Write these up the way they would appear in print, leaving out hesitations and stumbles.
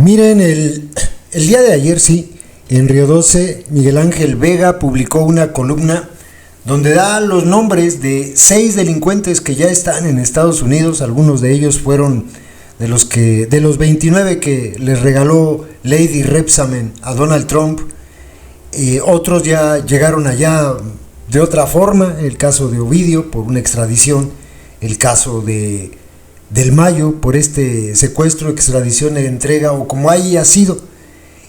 Miren, el día de ayer, sí, en Río 12, Miguel Ángel Vega publicó una columna donde da los nombres de 6 delincuentes que ya están en Estados Unidos. Algunos de ellos fueron de los 29 que les regaló Lady Rebsamen a Donald Trump. Otros ya llegaron allá de otra forma, el caso de Ovidio por una extradición, el caso del Mayo por este secuestro, extradición e entrega, o como haya sido.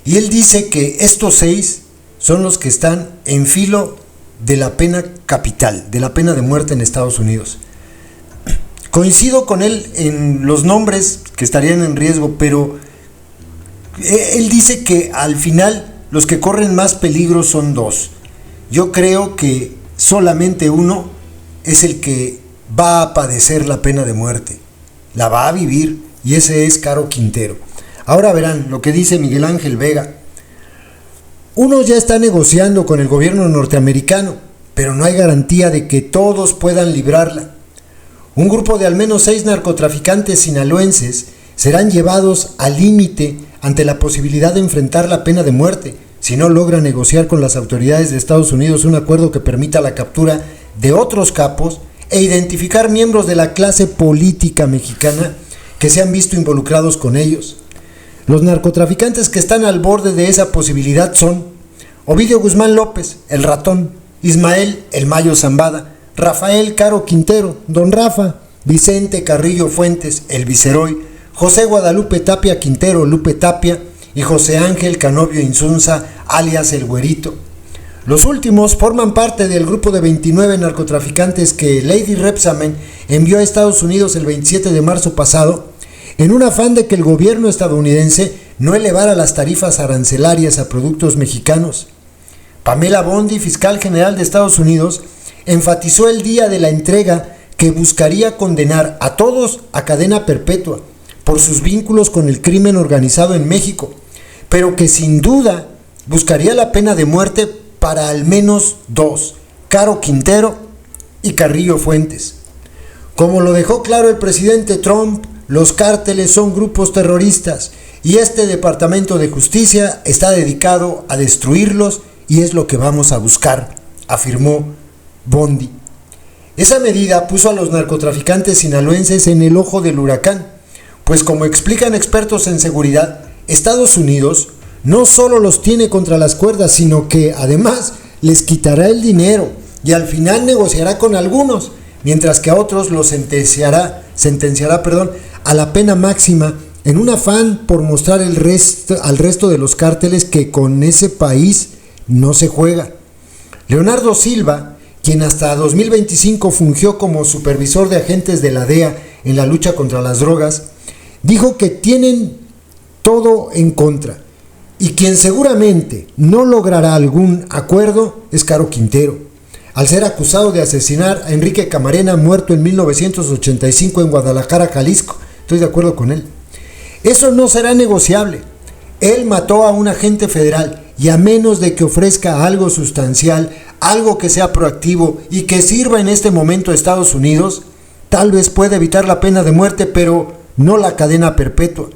Y él dice que estos 6 son los que están en filo de la pena capital, de la pena de muerte en Estados Unidos. Coincido con él en los nombres que estarían en riesgo, pero él dice que al final los que corren más peligro son 2. Yo creo que solamente uno es el que va a padecer la pena de muerte, la va a vivir, y ese es Caro Quintero. Ahora verán lo que dice Miguel Ángel Vega. Uno ya está negociando con el gobierno norteamericano, pero no hay garantía de que todos puedan librarla. Un grupo de al menos 6 narcotraficantes sinaloenses serán llevados al límite ante la posibilidad de enfrentar la pena de muerte si no logra negociar con las autoridades de Estados Unidos un acuerdo que permita la captura de otros capos e identificar miembros de la clase política mexicana que se han visto involucrados con ellos. Los narcotraficantes que están al borde de esa posibilidad son Ovidio Guzmán López, el Ratón; Ismael, el Mayo Zambada; Rafael Caro Quintero, Don Rafa; Vicente Carrillo Fuentes, el Viceroy; José Guadalupe Tapia Quintero, Lupe Tapia; y José Ángel Canovio Insunza, alias el Güerito. Los últimos forman parte del grupo de 29 narcotraficantes que Lady Rebsamen envió a Estados Unidos el 27 de marzo pasado, en un afán de que el gobierno estadounidense no elevara las tarifas arancelarias a productos mexicanos. Pamela Bondi, fiscal general de Estados Unidos, enfatizó el día de la entrega que buscaría condenar a todos a cadena perpetua por sus vínculos con el crimen organizado en México, pero que sin duda buscaría la pena de muerte para al menos 2, Caro Quintero y Carrillo Fuentes. Como lo dejó claro el presidente Trump, los cárteles son grupos terroristas y este Departamento de Justicia está dedicado a destruirlos, y es lo que vamos a buscar, afirmó Bondi. Esa medida puso a los narcotraficantes sinaloenses en el ojo del huracán, pues como explican expertos en seguridad, Estados Unidos no solo los tiene contra las cuerdas, sino que además les quitará el dinero y al final negociará con algunos, mientras que a otros los sentenciará a la pena máxima, en un afán por mostrar al resto de los cárteles que con ese país no se juega. Leonardo Silva, quien hasta 2025 fungió como supervisor de agentes de la DEA en la lucha contra las drogas, dijo que tienen todo en contra, y quien seguramente no logrará algún acuerdo es Caro Quintero, al ser acusado de asesinar a Enrique Camarena, muerto en 1985 en Guadalajara, Jalisco. Estoy de acuerdo con él. Eso no será negociable. Él mató a un agente federal, y a menos de que ofrezca algo sustancial, algo que sea proactivo y que sirva en este momento a Estados Unidos, tal vez pueda evitar la pena de muerte, pero no la cadena perpetua.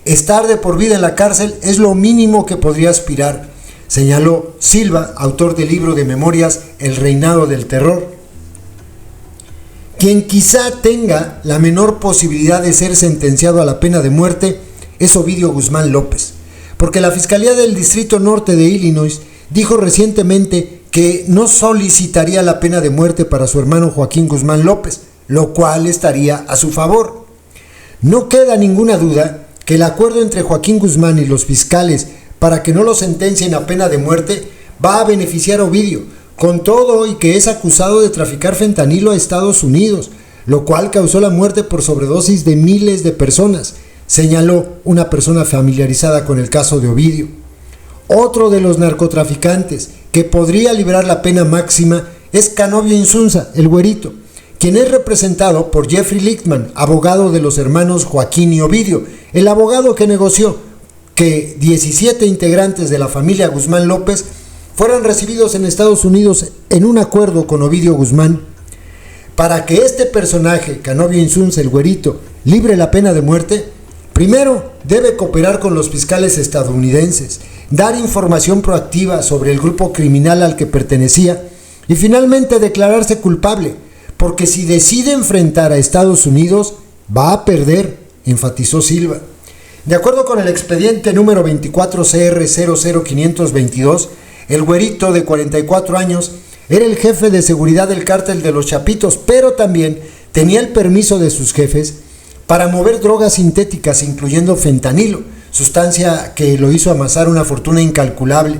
Estar de por vida en la cárcel es lo mínimo que podría aspirar, señaló Silva, autor del libro de memorias El Reinado del Terror. Quien quizá tenga la menor posibilidad de ser sentenciado a la pena de muerte es Ovidio Guzmán López, porque la Fiscalía del Distrito Norte de Illinois dijo recientemente que no solicitaría la pena de muerte para su hermano Joaquín Guzmán López, lo cual estaría a su favor. No queda ninguna duda que el acuerdo entre Joaquín Guzmán y los fiscales para que no lo sentencien a pena de muerte va a beneficiar a Ovidio, con todo y que es acusado de traficar fentanilo a Estados Unidos, lo cual causó la muerte por sobredosis de miles de personas, señaló una persona familiarizada con el caso de Ovidio. Otro de los narcotraficantes que podría librar la pena máxima es Canovio Insunza, el Güerito, quien es representado por Jeffrey Lichtman, abogado de los hermanos Joaquín y Ovidio, el abogado que negoció que 17 integrantes de la familia Guzmán López fueran recibidos en Estados Unidos en un acuerdo con Ovidio Guzmán. Para que este personaje, Canovio Insunza, el Güerito, libre la pena de muerte, Primero, debe cooperar con los fiscales estadounidenses, dar información proactiva sobre el grupo criminal al que pertenecía y finalmente declararse culpable, porque si decide enfrentar a Estados Unidos, va a perder, enfatizó Silva. De acuerdo con el expediente número 24CR00522, el güerito de 44 años era el jefe de seguridad del cártel de los Chapitos, pero también tenía el permiso de sus jefes para mover drogas sintéticas, incluyendo fentanilo, sustancia que lo hizo amasar una fortuna incalculable.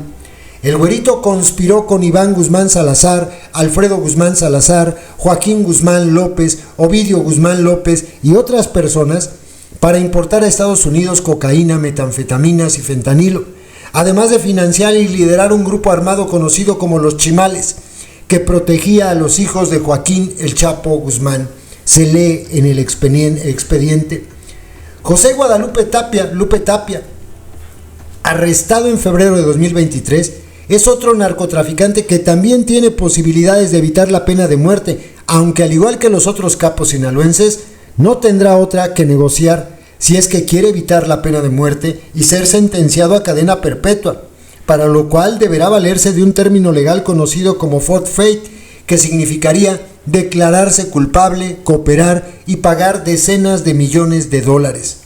El güerito conspiró con Iván Guzmán Salazar, Alfredo Guzmán Salazar, Joaquín Guzmán López, Ovidio Guzmán López y otras personas para importar a Estados Unidos cocaína, metanfetaminas y fentanilo, además de financiar y liderar un grupo armado conocido como los Chimales, que protegía a los hijos de Joaquín El Chapo Guzmán. Se lee en el expediente. José Guadalupe Tapia, Lupe Tapia, arrestado en febrero de 2023, es otro narcotraficante que también tiene posibilidades de evitar la pena de muerte, aunque al igual que los otros capos sinaloenses, no tendrá otra que negociar si es que quiere evitar la pena de muerte y ser sentenciado a cadena perpetua, para lo cual deberá valerse de un término legal conocido como forfeit, que significaría declararse culpable, cooperar y pagar decenas de millones de dólares.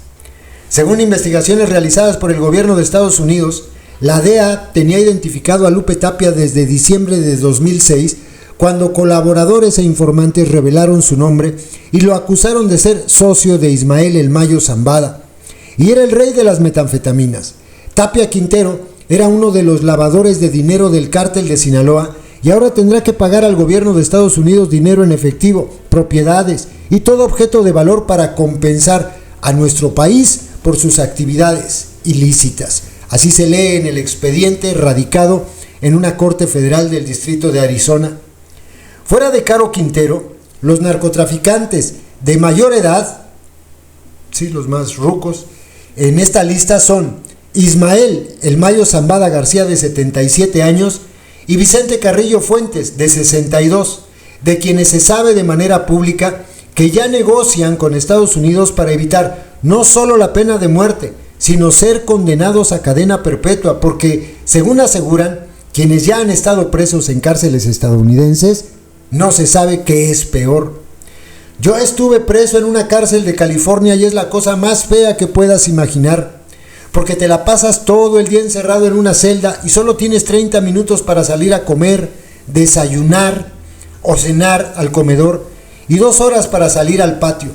Según investigaciones realizadas por el gobierno de Estados Unidos, la DEA tenía identificado a Lupe Tapia desde diciembre de 2006, cuando colaboradores e informantes revelaron su nombre y lo acusaron de ser socio de Ismael El Mayo Zambada, y era el rey de las metanfetaminas. Tapia Quintero era uno de los lavadores de dinero del cártel de Sinaloa y ahora tendrá que pagar al gobierno de Estados Unidos dinero en efectivo, propiedades y todo objeto de valor para compensar a nuestro país por sus actividades ilícitas. Así se lee en el expediente radicado en una corte federal del distrito de Arizona. Fuera de Caro Quintero, los narcotraficantes de mayor edad, sí, los más rucos, en esta lista son Ismael El Mayo Zambada García, de 77 años, y Vicente Carrillo Fuentes, de 62, de quienes se sabe de manera pública que ya negocian con Estados Unidos para evitar no solo la pena de muerte, sino ser condenados a cadena perpetua, porque, según aseguran, quienes ya han estado presos en cárceles estadounidenses, no se sabe qué es peor. Yo estuve preso en una cárcel de California y es la cosa más fea que puedas imaginar, porque te la pasas todo el día encerrado en una celda y solo tienes 30 minutos para salir a comer, desayunar o cenar al comedor y 2 horas para salir al patio.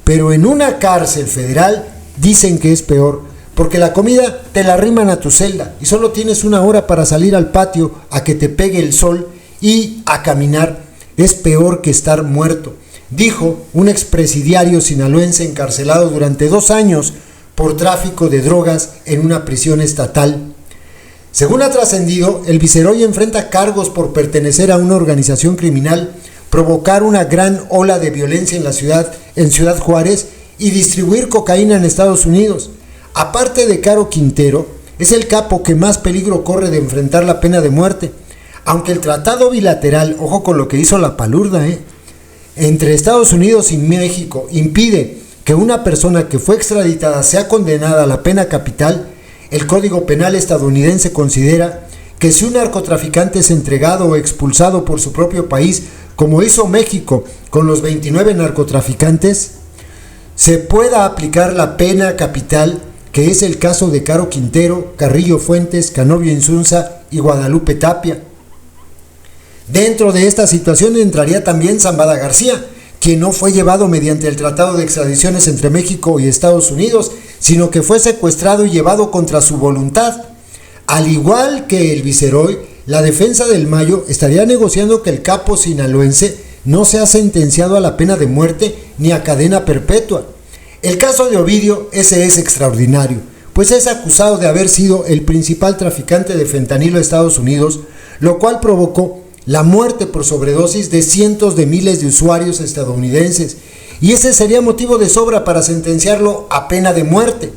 Pero en una cárcel federal dicen que es peor, porque la comida te la arriman a tu celda y solo tienes 1 hora para salir al patio a que te pegue el sol y a caminar. Es peor que estar muerto, dijo un expresidiario sinaloense encarcelado durante 2 años por tráfico de drogas en una prisión estatal. Según ha trascendido, el viceroy enfrenta cargos por pertenecer a una organización criminal, provocar una gran ola de violencia en Ciudad Juárez y distribuir cocaína en Estados Unidos. Aparte de Caro Quintero, es el capo que más peligro corre de enfrentar la pena de muerte, aunque el tratado bilateral, ojo con lo que hizo la palurda, entre Estados Unidos y México impide que una persona que fue extraditada sea condenada a la pena capital. El Código Penal estadounidense considera que si un narcotraficante es entregado o expulsado por su propio país, como hizo México con los 29 narcotraficantes, se pueda aplicar la pena capital, que es el caso de Caro Quintero, Carrillo Fuentes, Canovio Insunza y Guadalupe Tapia. Dentro de esta situación entraría también Zambada García, quien no fue llevado mediante el Tratado de Extradiciones entre México y Estados Unidos, sino que fue secuestrado y llevado contra su voluntad. Al igual que el viceroy, la defensa del Mayo estaría negociando que el capo sinaloense no sea sentenciado a la pena de muerte ni a cadena perpetua. El caso de Ovidio, ese es extraordinario, pues es acusado de haber sido el principal traficante de fentanilo de Estados Unidos, lo cual provocó la muerte por sobredosis de cientos de miles de usuarios estadounidenses, y ese sería motivo de sobra para sentenciarlo a pena de muerte.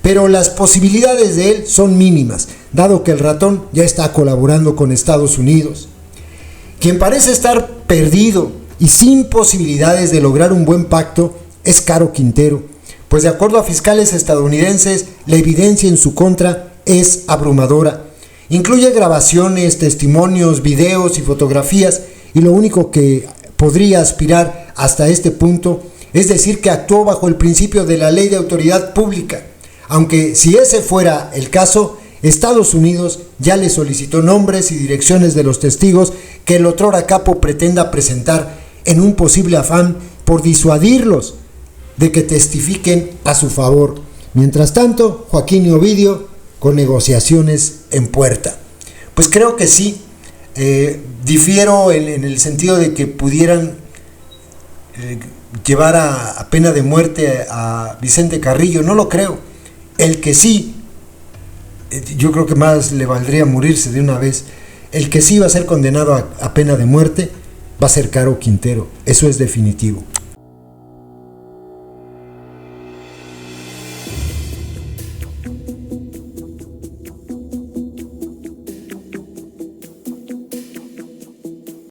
Pero las posibilidades de él son mínimas, dado que el ratón ya está colaborando con Estados Unidos. Quien parece estar perdido y sin posibilidades de lograr un buen pacto es Caro Quintero, pues de acuerdo a fiscales estadounidenses, la evidencia en su contra es abrumadora. Incluye grabaciones, testimonios, videos y fotografías, y lo único que podría aspirar hasta este punto es decir que actuó bajo el principio de la ley de autoridad pública, aunque si ese fuera el caso, Estados Unidos ya le solicitó nombres y direcciones de los testigos que el otrora capo pretenda presentar en un posible afán por disuadirlos de que testifiquen a su favor. Mientras tanto, Joaquín y Ovidio con negociaciones en puerta. Pues creo que sí, difiero en el sentido de que pudieran llevar a pena de muerte a Vicente Carrillo, no lo creo. El que sí, yo creo que más le valdría morirse de una vez. El que sí va a ser condenado a pena de muerte va a ser Caro Quintero, eso es definitivo.